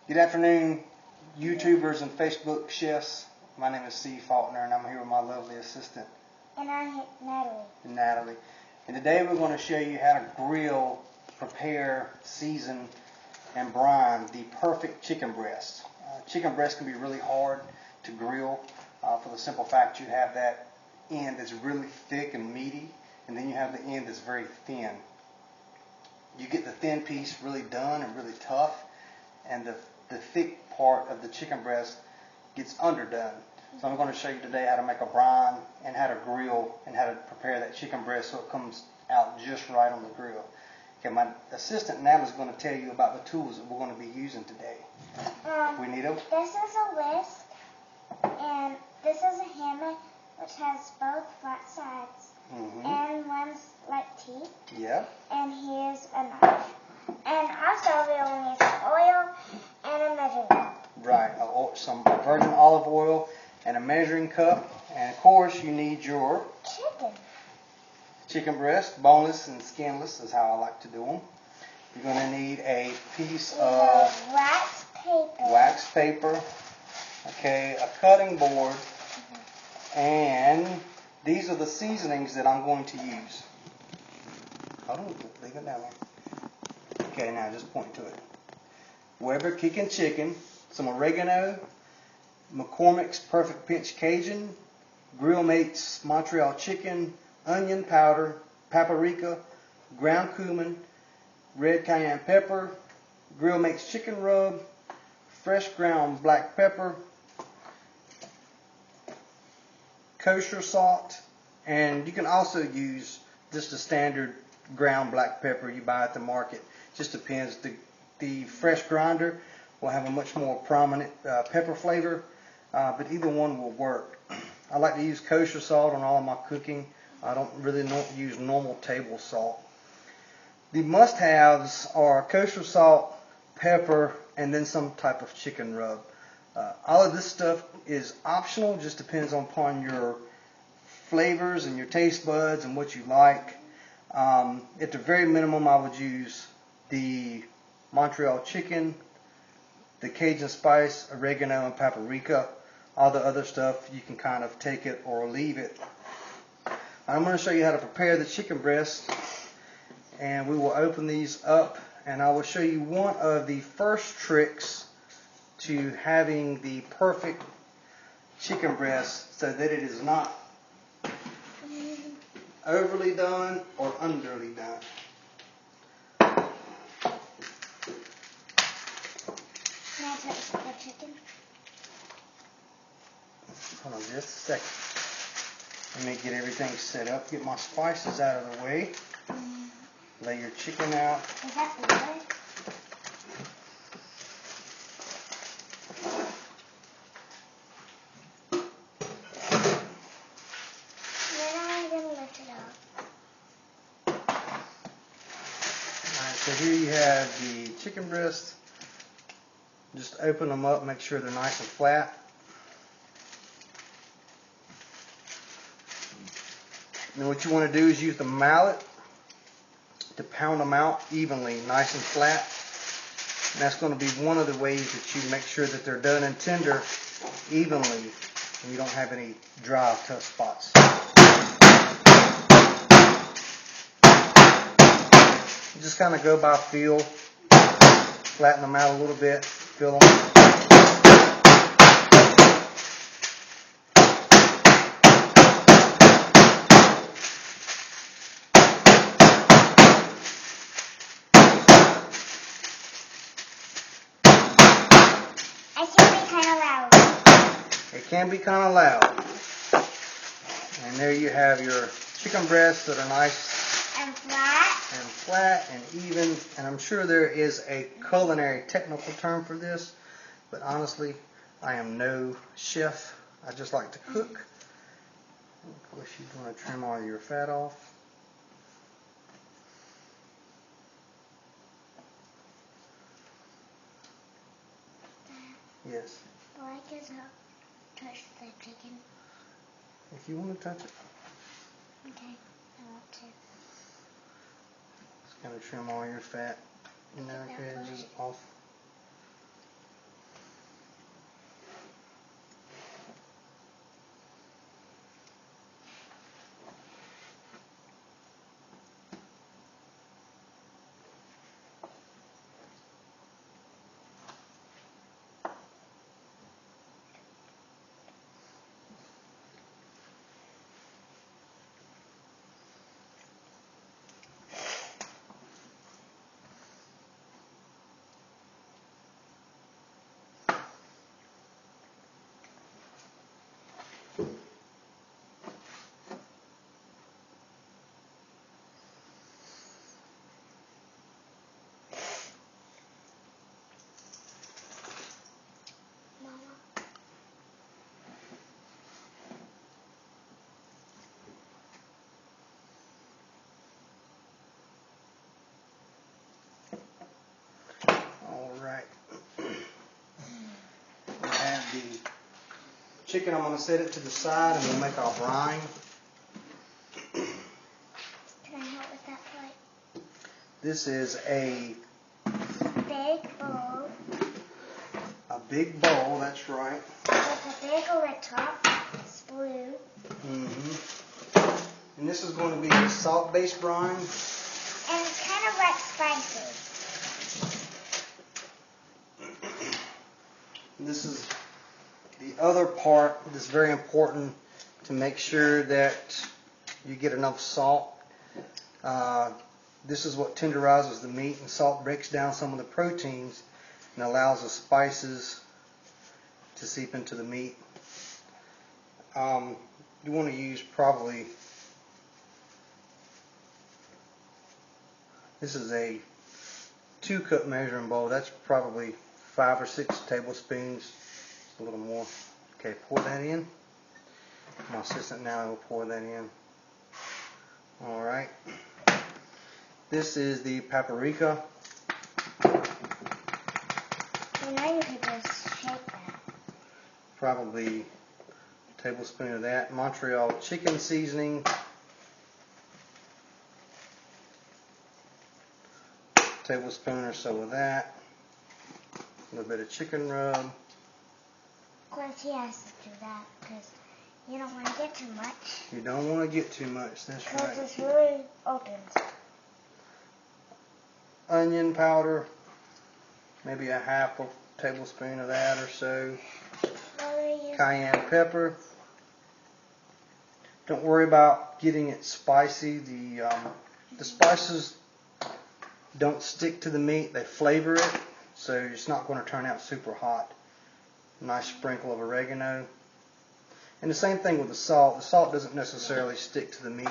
Good afternoon, YouTubers and Facebook chefs. My name is Steve Faulkner, and I'm here with my lovely assistant. And I'm Natalie. And today we're going to show you how to grill, prepare, season, and brine the perfect chicken breast. Chicken breast can be really hard to grill for the simple fact you have that end that's really thick and meaty, and then you have the end that's very thin. You get the thin piece really done and really tough, and the thick part of the chicken breast gets underdone. So I'm going to show you today how to make a brine and how to grill and how to prepare that chicken breast so it comes out just right on the grill. Okay, my assistant Natalie is going to tell you about the tools that we're going to be using today. We need them. This is a whisk, and this is a hammer which has both flat sides, and one's like teeth. Yeah. And here's a knife. And also we will need some oil and a measuring cup. Right, some virgin olive oil and a measuring cup, and of course you need your chicken breast, boneless and skinless is how I like to do them. You're going to need a piece of wax paper, okay, a cutting board, and these are the seasonings that I'm going to use. Hold on, leave it down there. Okay, now just point to it. Weber Kickin' Chicken, some oregano, McCormick's Perfect Pinch Cajun, Grill Mates Montreal Chicken, onion powder, paprika, ground cumin, red cayenne pepper, Grill Mates Chicken Rub, fresh ground black pepper, kosher salt, and you can also use just the standard ground black pepper you buy at the market. Just depends. The fresh grinder will have a much more prominent pepper flavor, but either one will work. I like to use kosher salt on all of my cooking. I don't really use normal table salt. The must-haves are kosher salt, pepper, and then some type of chicken rub. All of this stuff is optional, just depends upon your flavors and your taste buds and what you like. At the very minimum, I would use the Montreal chicken, the Cajun spice, oregano, and paprika. All the other stuff, you can kind of take it or leave it. I'm going to show you how to prepare the chicken breast, and we will open these up, and I will show you one of the first tricks to having the perfect chicken breast so that it is not overly done or underly done. Can I touch the chicken? Hold on just a second. Let me get everything set up, get my spices out of the way. Lay your chicken out. Is that water? Then I'm going to lift it up. Alright, so here you have the chicken breast. Just open them up, make sure they're nice and flat. Then what you want to do is use the mallet to pound them out evenly, nice and flat. And that's going to be one of the ways that you make sure that they're done and tender evenly and you don't have any dry, tough spots. You just kind of go by feel, flatten them out a little bit, feel them. It can be kind of loud. And there you have your chicken breasts that are nice and flat and even. And I'm sure there is a culinary technical term for this, but honestly, I am no chef. I just like to cook. Of course, you want to trim all your fat off. Yes. Why does it touch the chicken? If you want to touch it. Okay, I want to. Just going to trim all your fat and edges off. chicken, I'm going to set it to the side and we'll make our brine. Can I help with that part? This is a Big bowl. A big bowl, that's right. With a big lid top. It's blue. And this is going to be a salt-based brine. And it's kind of like spicy. This is the other part that's very important to make sure that you get enough salt. This is what tenderizes the meat, and salt breaks down some of the proteins and allows the spices to seep into the meat. You want to use probably, this is a 2-cup measuring bowl. That's probably 5 or 6 tablespoons, a little more. Okay, pour that in. My assistant now will pour that in. Alright. This is the paprika. So now you can just shake that. Probably a tablespoon of that. Montreal chicken seasoning. Tablespoon or so of that. A little bit of chicken rub. Of course, he has to do that because you don't want to get too much. You don't want to get too much, that's Because right. it's really open. Onion powder. Maybe a half a tablespoon of that or so. Cayenne pepper. Don't worry about getting it spicy. The spices don't stick to the meat, they flavor it, so it's not going to turn out super hot. Nice sprinkle of oregano. And the same thing with the salt. The salt doesn't necessarily stick to the meat.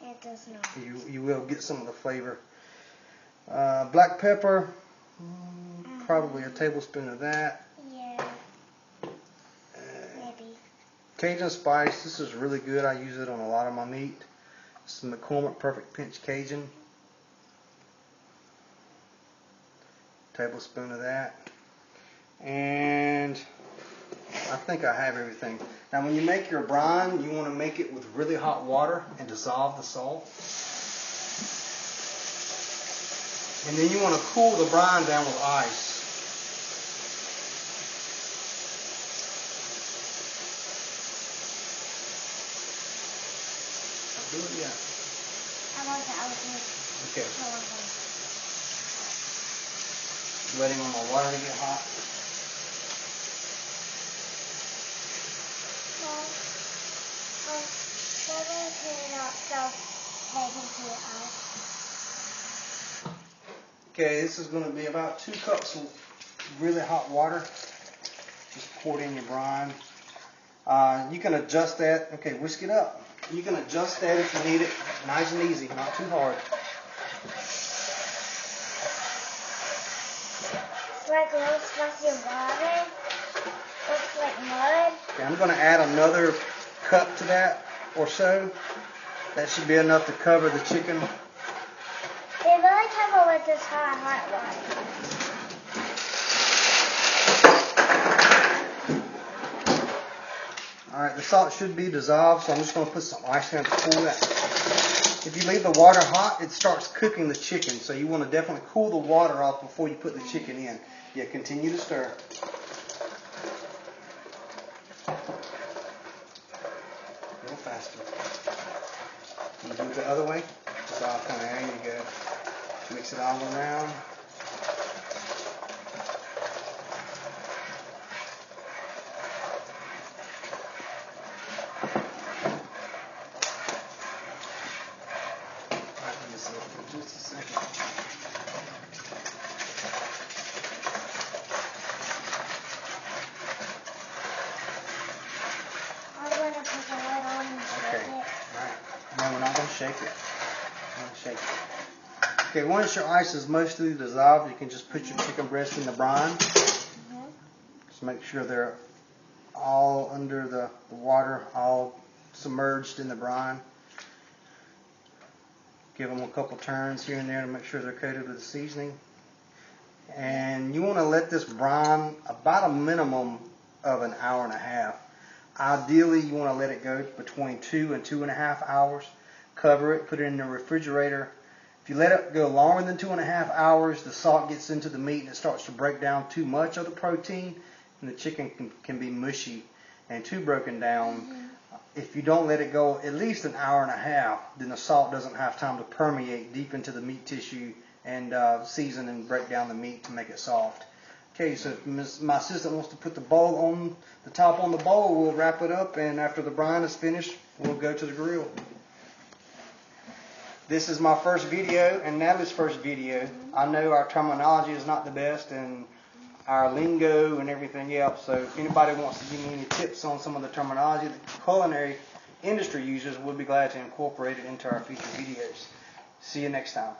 It does not. You will get some of the flavor. Black pepper, probably a tablespoon of that. Yeah. Maybe. Cajun spice, this is really good. I use it on a lot of my meat. This is McCormick Perfect Pinch Cajun. Tablespoon of that. And I think I have everything. Now when you make your brine, you want to make it with really hot water and dissolve the salt. And then you want to cool the brine down with ice. Do it, yeah. I was Okay. Waiting on my water to get hot. Okay, this is going to be about 2 cups of really hot water. Just pour it in your brine. You can adjust that. Okay, whisk it up. You can adjust that if you need it. Nice and easy, not too hard. It's like a little spicy water. Looks like mud. Okay, I'm going to add another cup to that or so. That should be enough to cover the chicken. They really cover with this hot water. Alright, the salt should be dissolved, so I'm just going to put some ice in to cool that. If you leave the water hot, it starts cooking the chicken, so you want to definitely cool the water off before you put the chicken in. Yeah, continue to stir. A little faster. Can you do it the other way? Dissolve, kind of, there you go. Mix it all around. Just a second. I'm going to put the lid on and shake Okay. it. Alright. No, we're not going to shake it. We're going to shake it. Okay, once your ice is mostly dissolved, you can just put your chicken breast in the brine. Just make sure they're all under the water, all submerged in the brine. Give them a couple turns here and there to make sure they're coated with the seasoning. And you want to let this brine about a minimum of an hour and a half. Ideally, you want to let it go between 2 and 2.5 hours. Cover it, put it in the refrigerator. If you let it go longer than 2.5 hours, the salt gets into the meat and it starts to break down too much of the protein, and the chicken can be mushy and too broken down. If you don't let it go at least an hour and a half, then the salt doesn't have time to permeate deep into the meat tissue and season and break down the meat to make it soft. Okay, so if my assistant wants to put the bowl on the top on the bowl, we'll wrap it up, and after the brine is finished, we'll go to the grill. This is my first video and Natalie's first video. I know our terminology is not the best and our lingo and everything else, so if anybody wants to give me any tips on some of the terminology that the culinary industry uses, we'll be glad to incorporate it into our future videos. See you next time.